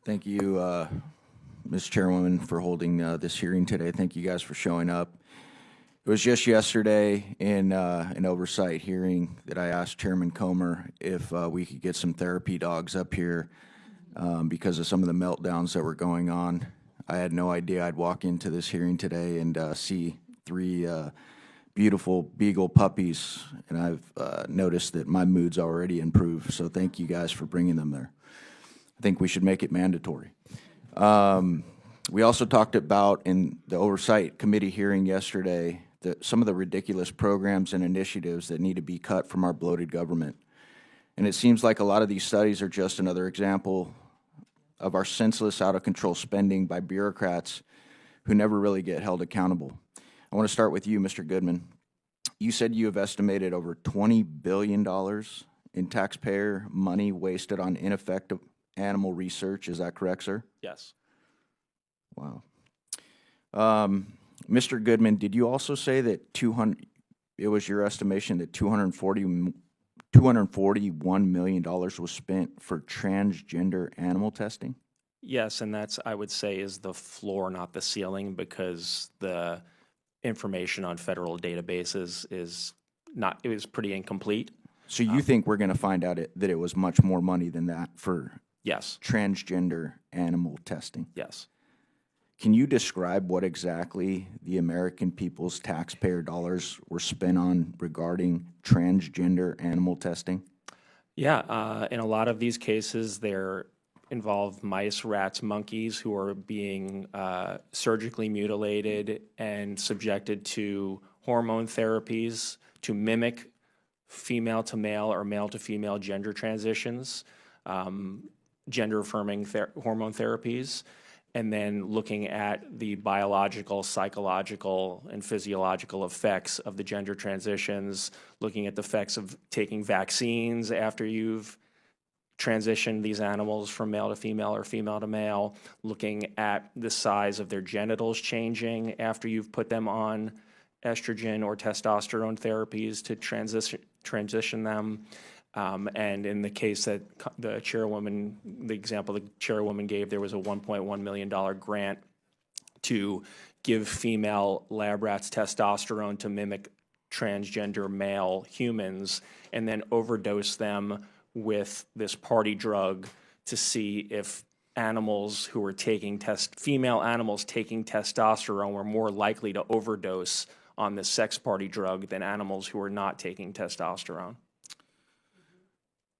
Thank you, Ms. Chairwoman, for holding this hearing today. Thank you guys for showing up. It was just yesterday in an oversight hearing that I asked Chairman Comer if we could get some therapy dogs up here because of some of the meltdowns that were going on. I had no idea I'd walk into this hearing today and see three beautiful beagle puppies, and I've noticed that my mood's already improved, so thank you guys for bringing them there. I think we should make it mandatory. We also talked about in the Oversight Committee hearing yesterday some of the ridiculous programs and initiatives that need to be cut from our bloated government. And it seems like a lot of these studies are just another example of our senseless, out-of-control spending by bureaucrats who never really get held accountable. I want to start with you, Mr. Goodman. You said you have estimated over $20 billion in taxpayer money wasted on ineffective animal research. Is that correct, sir? Yes. Wow. Mr. Goodman, did you also say that it was your estimation that $241 million was spent for transgender animal testing? Yes, and that's, I would say, is the floor, not the ceiling, because the information on federal databases is not, it was pretty incomplete. So you think we're going to find out that it was much more money than that for Yes. transgender animal testing? Yes. Can you describe what exactly the American people's taxpayer dollars were spent on regarding transgender animal testing? Yeah, in a lot of these cases, they're involve mice, rats, monkeys who are being surgically mutilated and subjected to hormone therapies to mimic female to male or male to female gender transitions, gender-affirming hormone therapies, and then looking at the biological, psychological, and physiological effects of the gender transitions, looking at the effects of taking vaccines after you've transitioned these animals from male to female or female to male, looking at the size of their genitals changing after you've put them on estrogen or testosterone therapies to transition them. And in the case that the chairwoman, the example the chairwoman gave, there was a $1.1 million grant to give female lab rats testosterone to mimic transgender male humans and then overdose them with this party drug to see if animals who were taking female animals taking testosterone were more likely to overdose on the sex party drug than animals who were not taking testosterone.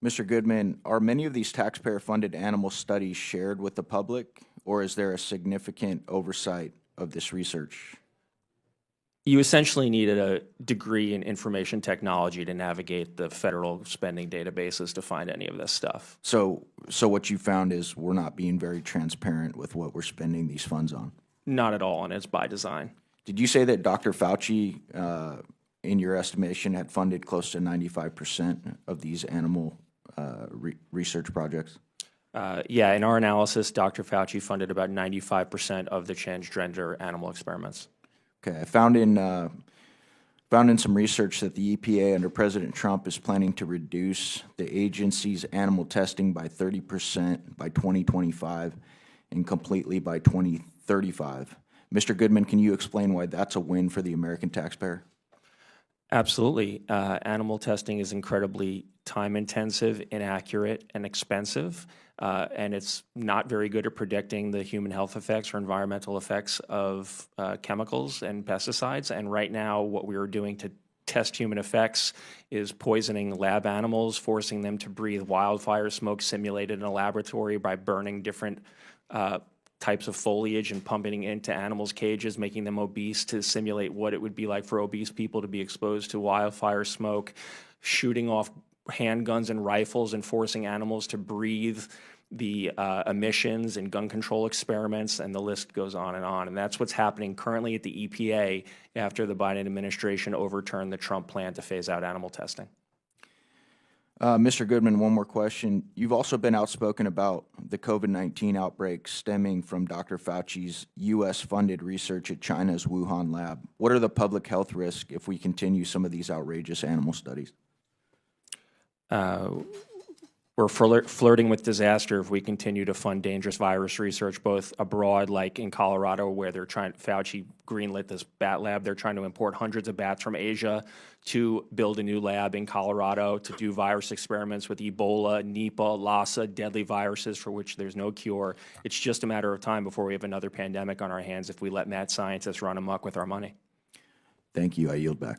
Mr. Goodman, are many of these taxpayer-funded animal studies shared with the public, or is there a significant oversight of this research? You essentially needed a degree in information technology to navigate the federal spending databases to find any of this stuff. So what you found is we're not being very transparent with what we're spending these funds on? Not at all, and it's by design. Did you say that Dr. Fauci, in your estimation, had funded close to 95% of these animal research projects? Yeah, in our analysis, Dr. Fauci funded about 95% of the transgender animal experiments. Okay, I found in some research that the EPA under President Trump is planning to reduce the agency's animal testing by 30% by 2025 and completely by 2035. Mr. Goodman, can you explain why that's a win for the American taxpayer? Absolutely. Animal testing is incredibly time-intensive, inaccurate, and expensive, and it's not very good at predicting the human health effects or environmental effects of chemicals and pesticides. And right now, what we are doing to test human effects is poisoning lab animals, forcing them to breathe wildfire smoke simulated in a laboratory by burning different types of foliage and pumping it into animals' cages, making them obese to simulate what it would be like for obese people to be exposed to wildfire smoke, shooting off handguns and rifles and forcing animals to breathe the emissions and gun control experiments, and the list goes on. And that's what's happening currently at the EPA after the Biden administration overturned the Trump plan to phase out animal testing. Mr. Goodman, one more question. You've also been outspoken about the COVID-19 outbreak stemming from Dr. Fauci's U.S.-funded research at China's Wuhan lab. What are the public health risks if we continue some of these outrageous animal studies? We're flirting with disaster if we continue to fund dangerous virus research, both abroad, like in Colorado, where Fauci greenlit this bat lab. They're trying to import hundreds of bats from Asia to build a new lab in Colorado to do virus experiments with Ebola, Nipah, Lassa, deadly viruses for which there's no cure. It's just a matter of time before we have another pandemic on our hands if we let mad scientists run amok with our money. Thank you. I yield back.